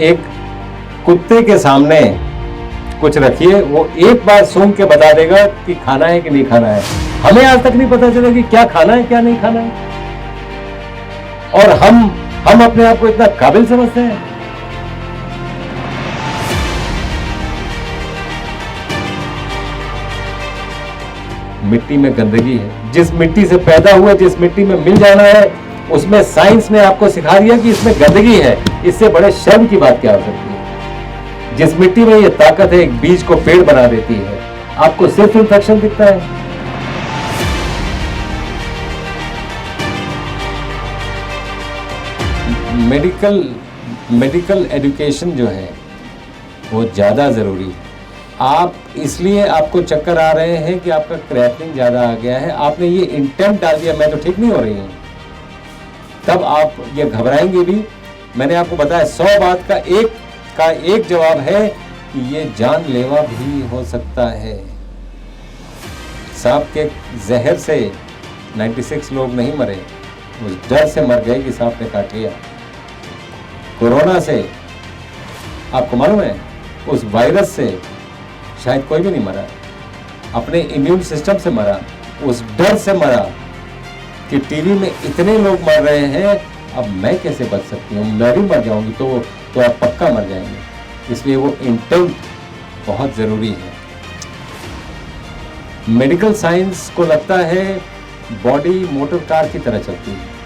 एक कुत्ते के सामने कुछ रखिए, वो एक बार सूंघ के बता देगा कि खाना है कि नहीं खाना है। हमें आज तक नहीं पता चला कि क्या खाना है क्या नहीं खाना है, और हम अपने आप को इतना काबिल समझते हैं। मिट्टी में गंदगी है, जिस मिट्टी से पैदा हुए, जिस मिट्टी में मिल जाना है, उसमें साइंस ने आपको सिखा दिया कि इसमें गंदगी है। इससे बड़े शर्म की बात क्या हो सकती है? जिस मिट्टी में ये ताकत है, एक बीज को पेड़ बना देती है, आपको सिर्फ इंफेक्शन दिखता है। मेडिकल एजुकेशन जो है वो ज़्यादा ज़रूरी है। आप इसलिए आपको चक्कर आ रहे हैं कि आपका क्रेटिनिन ज़्यादा आ गया है, आपने ये इंटेंट डाल दिया मैं तो ठीक नहीं हो रही हूँ, तब आप ये घबराएंगे भी। मैंने आपको बताया 100 बात का एक जवाब है कि ये जानलेवा भी हो सकता है। सांप के जहर से 96 लोग नहीं मरे, उस डर से मर गए कि सांप ने काट लिया। कोरोना से आपको मालूम है, उस वायरस से शायद कोई भी नहीं मरा, अपने इम्यून सिस्टम से मरा, उस डर से मरा कि टीवी में इतने लोग मर रहे हैं, अब मैं कैसे बच सकती हूँ, मैं भी मर जाऊंगी तो आप पक्का मर जाएंगे। इसलिए वो इंटेंट बहुत ज़रूरी है। मेडिकल साइंस को लगता है बॉडी मोटर कार की तरह चलती है।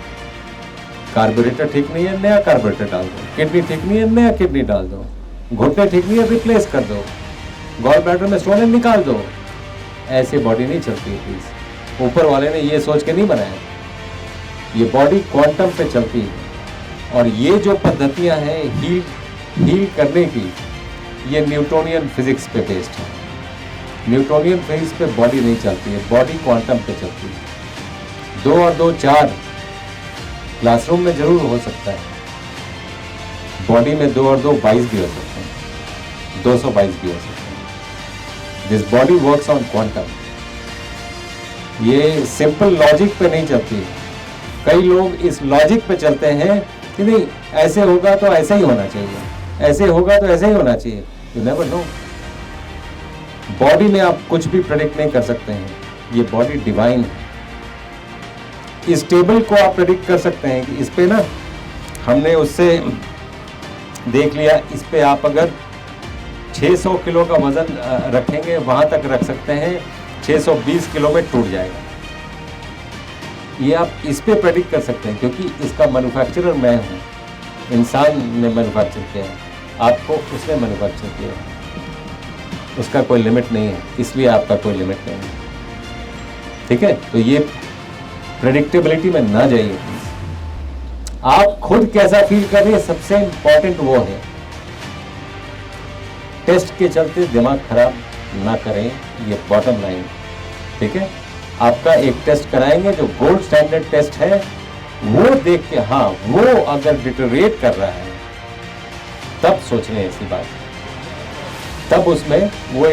कार्बोरेटर ठीक नहीं है, नया कार्बोरेटर डाल दो। किडनी ठीक नहीं है, नया किडनी डाल दो। घुटने ठीक नहीं है, रिप्लेस कर दो। गॉल ब्लैडर में स्टोन निकाल दो। ऐसे बॉडी नहीं चलती है प्लीज। ऊपर वाले ने ये सोच के नहीं बनाया, ये बॉडी क्वांटम पे चलती है। और ये जो पद्धतियां हैं हील करने की, ये न्यूटोनियन फिजिक्स पे बेस्ड है। न्यूटोनियन फिजिक्स पे बॉडी नहीं चलती है, बॉडी क्वांटम पे चलती है। 2 और 2 4 क्लासरूम में जरूर हो सकता है, बॉडी में 2 और 2 22 भी हो सकते हैं, 222 भी हो सकते हैं। This body works on quantum. ये सिंपल लॉजिक पे नहीं चलती है। कई लोग इस लॉजिक पे चलते हैं कि नहीं ऐसे होगा तो ऐसे ही होना चाहिए, ऐसे होगा तो ऐसे ही होना चाहिए। You never know. बॉडी में आप कुछ भी प्रेडिक्ट नहीं कर सकते हैं, ये बॉडी डिवाइन है। इस टेबल को आप प्रेडिक्ट कर सकते हैं कि इस पे ना हमने उससे देख लिया, इस पे आप अगर 600 किलो का वजन रखेंगे वहां तक रख सकते हैं, 620 किलो में टूट जाएगा। ये आप इस पे प्रेडिक्ट कर सकते हैं क्योंकि इसका मैन्युफैक्चरर मैं हूँ। इंसान ने मैन्युफैक्चर किया है, आपको उसने मैन्युफैक्चर किया है, उसका कोई लिमिट नहीं है, इसलिए आपका कोई लिमिट नहीं है। ठीक है, तो ये प्रेडिक्टेबिलिटी में ना जाइए प्लीज। आप खुद कैसा फील कर रहे हैं सबसे इंपॉर्टेंट वो है। टेस्ट के चलते दिमाग खराब ना करें, ये बॉटम लाइन। ठीक है, आपका एक टेस्ट कराएंगे जो गोल्ड स्टैंडर्ड टेस्ट है, वो देख के हाँ वो अगर डिटोरेट कर रहा है तब सोच रहे हैं ऐसी बात, तब उसमें वो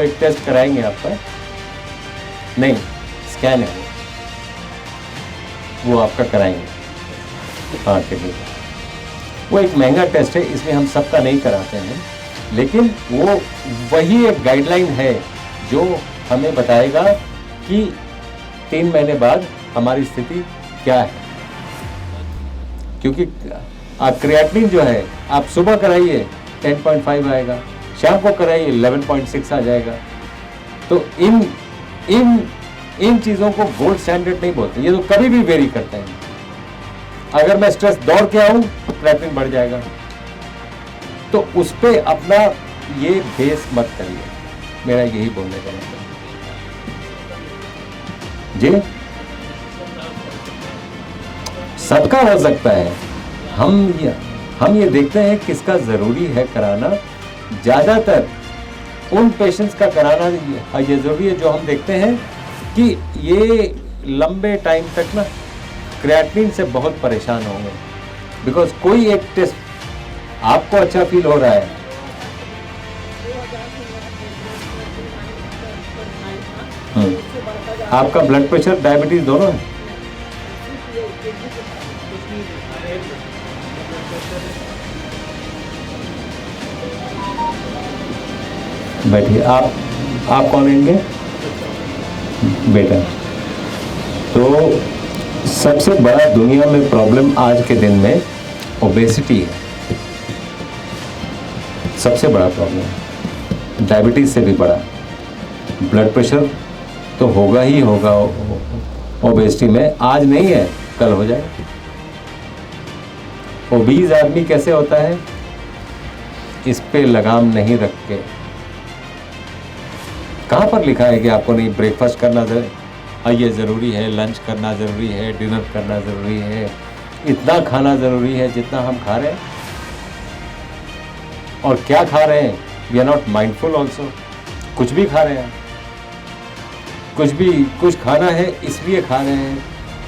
एक टेस्ट कराएंगे आपका। नहीं, स्कैन है वो आपका कराएंगे। हाँ ठीक है, वो एक महंगा टेस्ट है इसलिए हम सबका नहीं कराते हैं, लेकिन वो वही एक गाइडलाइन है जो हमें बताएगा कि 3 महीने बाद हमारी स्थिति क्या है। क्योंकि क्रिएटिनिन जो है आप सुबह कराइए 10.5 आएगा, शाम को कराइए 11.6 आ जाएगा। तो इन चीज़ों को गोल्ड स्टैंडर्ड नहीं बोलते, ये तो कभी भी वेरी करते हैं। अगर मैं स्ट्रेस दौड़ के आऊं तो क्रिएटिनिन बढ़ जाएगा, तो उस पे अपना ये बेस मत करिए, मेरा यही बोलने का मतलब जी। सबका हो सकता है, हम ये देखते हैं किसका ज़रूरी है कराना। ज़्यादातर उन पेशेंट्स का कराना ये ज़रूरी है जो हम देखते हैं कि ये लंबे टाइम तक ना क्रिएटिनिन से बहुत परेशान होंगे। बिकॉज कोई एक टेस्ट आपको अच्छा फील हो रहा है, आपका ब्लड प्रेशर डायबिटीज दोनों है, बैठिए। आप कौन लेंगे बेटा? तो सबसे बड़ा दुनिया में प्रॉब्लम आज के दिन में ओबेसिटी है, सबसे बड़ा प्रॉब्लम। डायबिटीज से भी बड़ा। ब्लड प्रेशर तो होगा ही होगा ओबेसिटी में, आज नहीं है कल हो जाए। ओबीज आदमी कैसे होता है? इस पे लगाम नहीं रख के। कहाँ पर लिखा है कि आपको नहीं ब्रेकफास्ट करना ये ज़रूरी है, लंच करना ज़रूरी है, डिनर करना ज़रूरी है, इतना खाना ज़रूरी है जितना हम खा रहे हैं। और क्या खा रहे हैं? We are not mindful also. कुछ भी खा रहे हैं, कुछ खाना है इसलिए खा रहे हैं,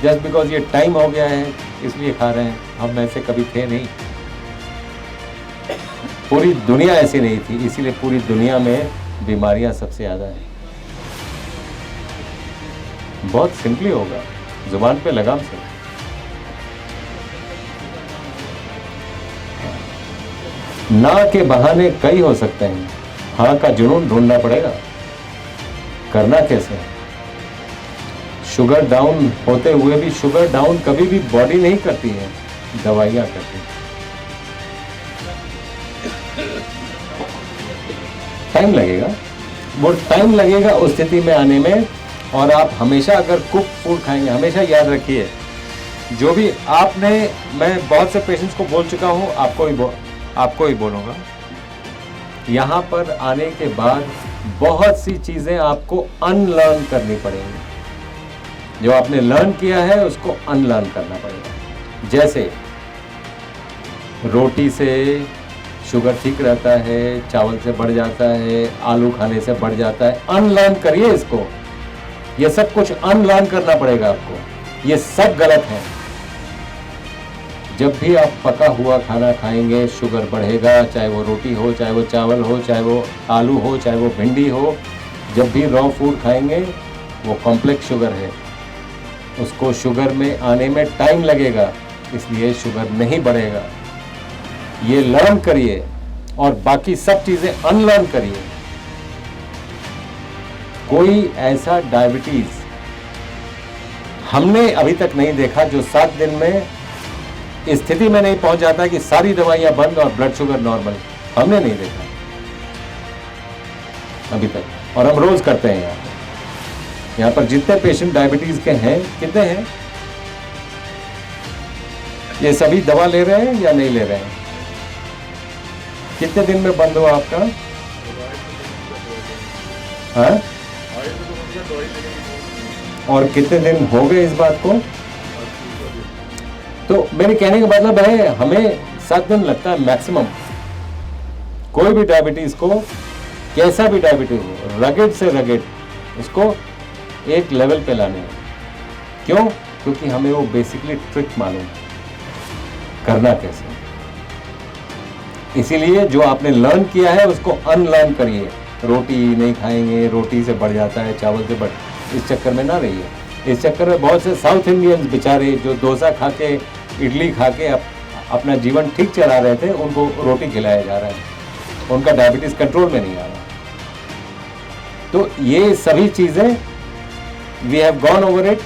जस्ट बिकॉज ये टाइम हो गया है इसलिए खा रहे हैं। हम ऐसे कभी थे नहीं, पूरी दुनिया ऐसी नहीं थी, इसीलिए पूरी दुनिया में बीमारियां सबसे ज़्यादा हैं। बहुत सिंपली होगा, जुबान पे लगाम से। ना के बहाने कई हो सकते हैं, हाँ का जुनून ढूंढना पड़ेगा। करना कैसे? शुगर डाउन होते हुए भी, शुगर डाउन कभी भी बॉडी नहीं करती है, दवाइयां करती है। टाइम लगेगा, वो टाइम लगेगा उस स्थिति में आने में। और आप हमेशा अगर कुक फूड खाएंगे, हमेशा याद रखिए, जो भी आपने, मैं बहुत से पेशेंट्स को बोल चुका हूँ, आपको ही बोलूँगा, यहाँ पर आने के बाद बहुत सी चीज़ें आपको अनलर्न करनी पड़ेंगी। जो आपने लर्न किया है उसको अनलर्न करना पड़ेगा। जैसे रोटी से शुगर ठीक रहता है, चावल से बढ़ जाता है, आलू खाने से बढ़ जाता है। अनलर्न करिए इसको, ये सब कुछ अनलर्न करना पड़ेगा आपको। ये सब गलत है। जब भी आप पका हुआ खाना खाएंगे शुगर बढ़ेगा, चाहे वो रोटी हो, चाहे वो चावल हो, चाहे वो आलू हो, चाहे वो भिंडी हो। जब भी रॉ फूड खाएंगे वो कॉम्प्लेक्स शुगर है, उसको शुगर में आने में टाइम लगेगा, इसलिए शुगर नहीं बढ़ेगा। ये लर्न करिए और बाकी सब चीज़ें अनलर्न करिए। कोई ऐसा डायबिटीज हमने अभी तक नहीं देखा जो 7 दिन में इस स्थिति में नहीं पहुंच जाता कि सारी दवाइयां बंद और ब्लड शुगर नॉर्मल। हमने नहीं देखा अभी तक, और हम रोज करते हैं। यहाँ पर जितने पेशेंट डायबिटीज के हैं, कितने हैं? ये सभी दवा ले रहे हैं या नहीं ले रहे हैं? कितने दिन में बंद हुआ आपका? हाँ? और कितने दिन हो गए इस बात को? तो मेरे कहने का मतलब है, हमें 7 दिन लगता है मैक्सिमम। कोई भी डायबिटीज को, कैसा भी डायबिटीज हो, रगेड से रगेड, उसको एक लेवल पे लाने हैं। क्यों? क्योंकि हमें वो बेसिकली ट्रिक मालूम है करना कैसे। इसीलिए जो आपने लर्न किया है उसको अनलर्न करिए। रोटी नहीं खाएंगे, रोटी से बढ़ जाता है, चावल से बढ़, इस चक्कर में ना रहिए। इस चक्कर में बहुत से साउथ इंडियंस बेचारे जो डोसा खा के, इडली खा के अपना जीवन ठीक चला रहे थे, उनको रोटी खिलाया जा रहा है, उनका डायबिटीज कंट्रोल में नहीं आ रहा। तो ये सभी चीज़ें we have gone over it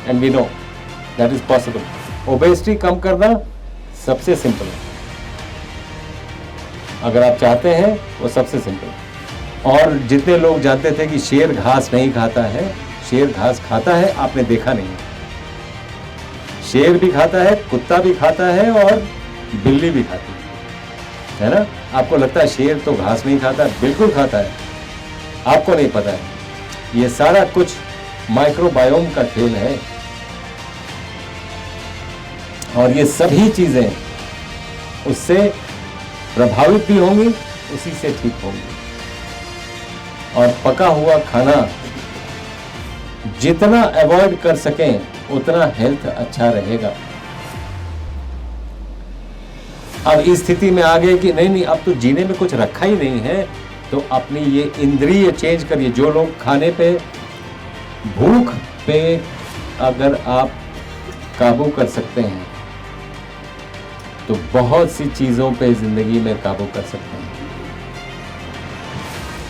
and we know that is possible. Obesity कम करना सबसे सिंपल है, अगर आप चाहते हैं, वो सबसे सिंपल। और जितने लोग जानते थे कि शेर घास नहीं खाता है, शेर घास खाता है, आपने देखा नहीं। शेर भी खाता है, कुत्ता भी खाता है और बिल्ली भी खाती है ना? आपको लगता है शेर तो घास नहीं खाता, बिल्कुल खाता है, आपको नहीं पता है। ये सारा कुछ माइक्रोबायोम का खेल है और ये सभी चीजें उससे प्रभावित भी होंगी, उसी से ठीक होंगी। और पका हुआ खाना जितना अवॉइड कर सकें उतना हेल्थ अच्छा रहेगा। अब इस स्थिति में आ गए कि नहीं अब तो जीने में कुछ रखा ही नहीं है, तो अपनी ये इंद्रिय चेंज करिए। जो लोग खाने पे, भूख पे अगर आप काबू कर सकते हैं तो बहुत सी चीजों पे जिंदगी में काबू कर सकते हैं।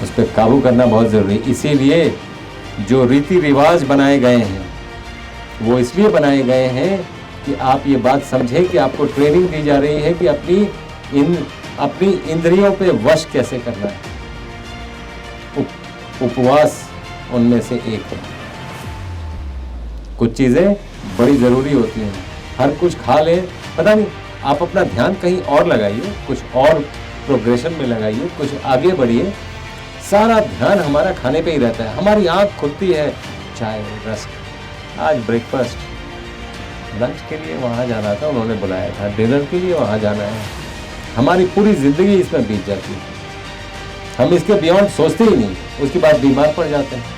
उस पर काबू करना बहुत ज़रूरी है। इसीलिए जो रीति रिवाज बनाए गए हैं वो इसलिए बनाए गए हैं कि आप ये बात समझें कि आपको ट्रेनिंग दी जा रही है कि अपनी इंद्रियों पे वश कैसे करना है। उपवास उनमें से एक है। कुछ चीज़ें बड़ी ज़रूरी होती हैं, हर कुछ खा ले पता नहीं, आप अपना ध्यान कहीं और लगाइए, कुछ और प्रोग्रेशन में लगाइए, कुछ आगे बढ़िए। सारा ध्यान हमारा खाने पे ही रहता है। हमारी आँख खुलती है, चाय रस्क, आज ब्रेकफास्ट, लंच के लिए वहाँ जाना था, उन्होंने बुलाया था, डिनर के लिए वहाँ जाना है। हमारी पूरी ज़िंदगी इसमें बीत जाती है, हम इसके बियॉन्ड सोचते ही नहीं, उसके बाद बीमार पड़ जाते हैं।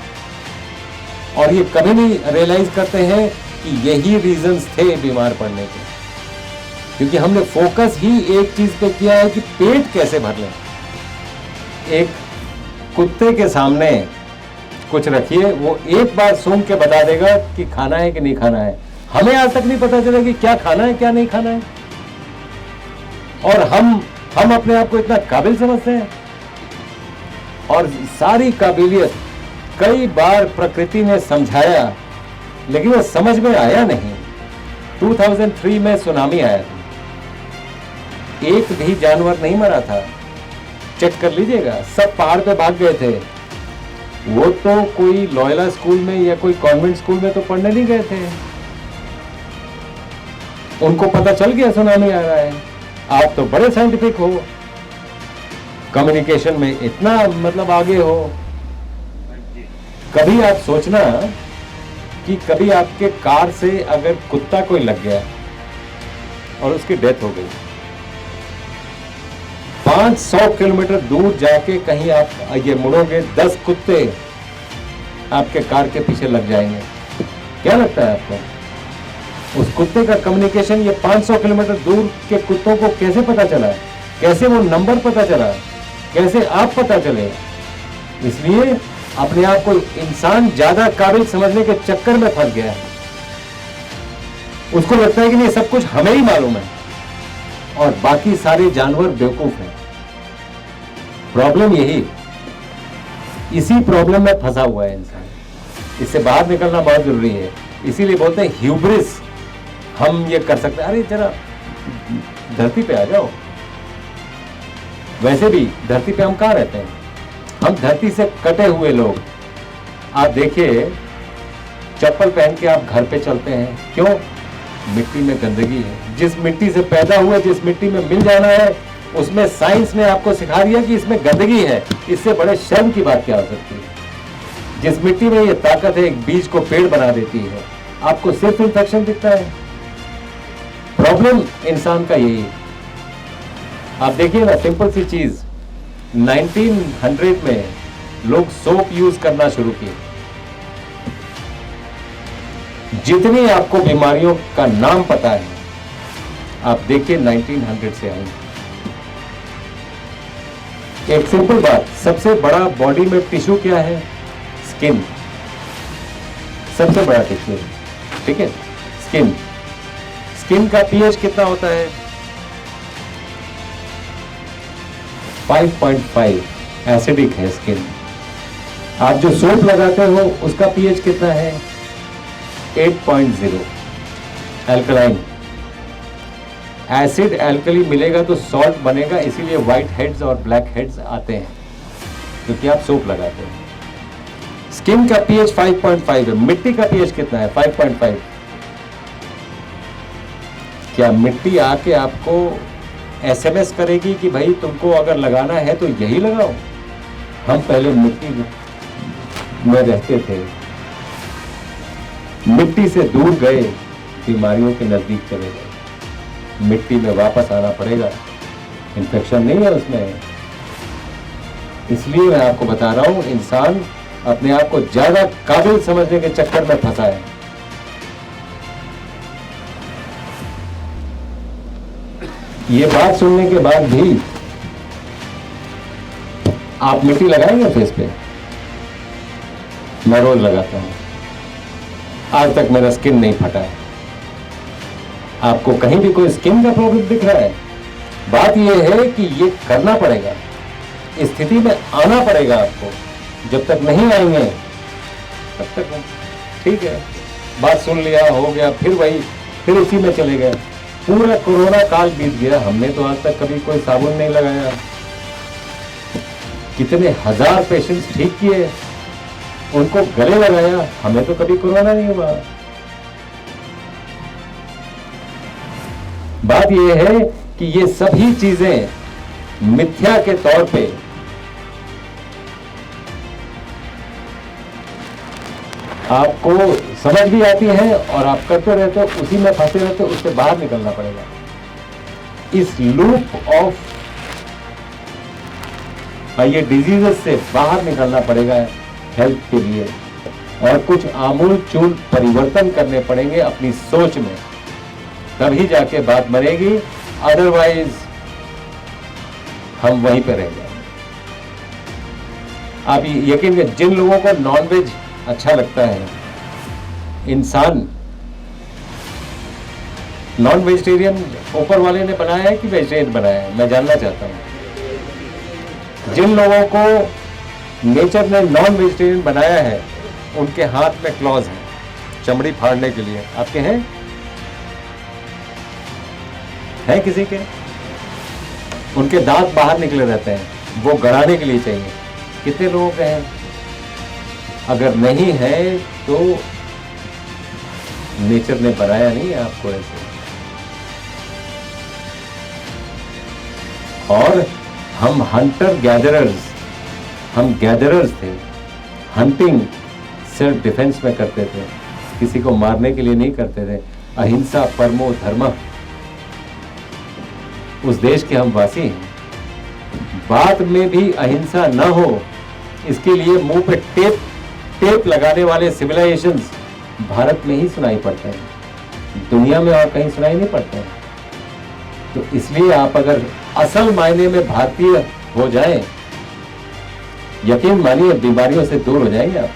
और ये कभी नहीं रियलाइज करते हैं कि यही रीजंस थे बीमार पड़ने के, क्योंकि हमने फोकस ही एक चीज पे किया है कि पेट कैसे भर लें। एक कुत्ते के सामने कुछ रखिए, वो एक बार सूंघ के बता देगा कि खाना है कि नहीं खाना है। हमें आज तक नहीं पता चला कि क्या खाना है क्या नहीं खाना है, और हम अपने आप को इतना काबिल समझते हैं। और सारी काबिलियत कई बार प्रकृति ने समझाया, लेकिन वो समझ में आया नहीं। 2003 में सुनामी आया था, एक भी जानवर नहीं मरा था, चेक कर लीजिएगा, सब पहाड़ पे भाग गए थे। वो तो कोई लॉयला स्कूल में या कोई कॉन्वेंट स्कूल में तो पढ़ने नहीं गए थे, उनको पता चल गया सुनामी आ रहा है। आप तो बड़े साइंटिफिक हो, कम्युनिकेशन में इतना मतलब आगे हो। कभी आप सोचना कि कभी आपके कार से अगर कुत्ता कोई लग गया और उसकी डेथ हो गई, 500 किलोमीटर दूर जाके कहीं आप ये मुड़ोगे, 10 कुत्ते आपके कार के पीछे लग जाएंगे, क्या लगता है आपको? उस कुत्ते का कम्युनिकेशन ये 500 किलोमीटर दूर के कुत्तों को कैसे पता चला? कैसे वो नंबर पता चला? कैसे आप पता चले? इसलिए अपने आप को इंसान ज्यादा काबिल समझने के चक्कर में फंस गया है। उसको लगता है कि नहीं, सब कुछ हमें ही मालूम है और बाकी सारे जानवर बेवकूफ हैं। प्रॉब्लम यही, इसी प्रॉब्लम में फंसा हुआ है इंसान। इससे बाहर निकलना बहुत जरूरी है। इसीलिए बोलते हैं ह्यूब्रिस, हम ये कर सकते हैं। अरे जरा धरती पे आ जाओ। वैसे भी धरती पे हम कहाँ रहते हैं? हम धरती से कटे हुए लोग। आप देखिए, चप्पल पहन के आप घर पे चलते हैं, क्यों? मिट्टी में गंदगी है। जिस मिट्टी से पैदा हुए, जिस मिट्टी में मिल जाना है, उसमें साइंस ने आपको सिखा दिया कि इसमें गंदगी है। इससे बड़े शर्म की बात क्या हो सकती है? जिस मिट्टी में ये ताकत है, एक बीज को पेड़ बना देती है, आपको सिर्फ इंफेक्शन दिखता है। प्रॉब्लम इंसान का यही है। आप देखिए ना, सिंपल सी चीज, 1900 में लोग सोप यूज करना शुरू किए। जितनी आपको बीमारियों का नाम पता है, आप देखिए 1900 से आई। एक सिंपल बात, सबसे बड़ा बॉडी में टिश्यू क्या है? स्किन। सबसे बड़ा टिश्यू, ठीक है, स्किन। स्किन का पीएच कितना होता है? 5.5 एसिडिक है स्किन। आप जो सोप लगाते हो उसका पीएच कितना है? 8.0 एल्कलाइन। एसिड एल्कली मिलेगा तो सॉल्ट बनेगा, इसीलिए व्हाइट हेड्स और ब्लैक हेड्स आते हैं, क्योंकि आप सोप लगाते हो। स्किन का पीएच 5.5 है। मिट्टी का पीएच कितना है? 5.5। क्या मिट्टी आके आपको एसएमएस करेगी कि भाई तुमको अगर लगाना है तो यही लगाओ? हम पहले मिट्टी में रहते थे, मिट्टी से दूर गए, बीमारियों के नजदीक चले गए। मिट्टी में वापस आना पड़ेगा, इन्फेक्शन नहीं है उसमें। इसलिए मैं आपको बता रहा हूं, इंसान अपने आप को ज्यादा काबिल समझने के चक्कर में फंसा है। ये बात सुनने के बाद भी आप मिट्टी लगाएंगे फेस पे? मैं रोज लगाता हूं, आज तक मेरा स्किन नहीं फटा है। आपको कहीं भी कोई स्किन का प्रॉब्लम दिख रहा है? बात यह है कि ये करना पड़ेगा। स्थिति में आना पड़ेगा आपको। जब तक नहीं आएंगे तब तक ठीक है, बात सुन लिया, हो गया, फिर उसी में चले गए। पूरा कोरोना काल बीत गया, हमने तो आज तक कभी कोई साबुन नहीं लगाया। कितने हजार पेशेंट्स ठीक किए, उनको गले लगाया, हमें तो कभी कोरोना नहीं हुआ। बात यह है कि ये सभी चीजें मिथ्या के तौर पे आपको समझ भी आती हैं और आप करते रहते हो, उसी में फंसे रहते हो, उससे बाहर निकलना पड़ेगा। इस लूप ऑफ ये डिजीजेस से बाहर निकलना पड़ेगा हेल्थ के लिए, और कुछ आमूल चूल परिवर्तन करने पड़ेंगे अपनी सोच में, तभी जाके बात बनेगी। अदरवाइज हम वहीं पे रह जाएंगे। आप यकीन करें, जिन लोगों को नॉनवेज अच्छा लगता है, इंसान नॉन वेजिटेरियन ऊपर वाले ने बनाया है कि वेजिटेरियन बनाया है, मैं जानना चाहता हूं। जिन लोगों को नेचर ने नॉन वेजिटेरियन बनाया है, उनके हाथ में क्लॉज है चमड़ी फाड़ने के लिए। आपके हैं किसी के? उनके दांत बाहर निकले रहते हैं, वो गड़ाने के लिए चाहिए। कितने लोगों के हैं? अगर नहीं है तो नेचर ने बनाया नहीं है आपको ऐसे। और हम हंटर गैदरर्स, हम गैदरर्स थे, हंटिंग सेल्फ डिफेंस में करते थे, किसी को मारने के लिए नहीं करते थे। अहिंसा परमो धर्मः, उस देश के हम वासी हैं। बात में भी अहिंसा न हो, इसके लिए मुंह पे टेप लगाने वाले सिविलाइजेशंस भारत में ही सुनाई पड़ते हैं, दुनिया में और कहीं सुनाई नहीं पड़ते हैं। तो इसलिए आप अगर असल मायने में भारतीय हो जाएं, यकीन मानिए बीमारियों से दूर हो जाएंगे आप।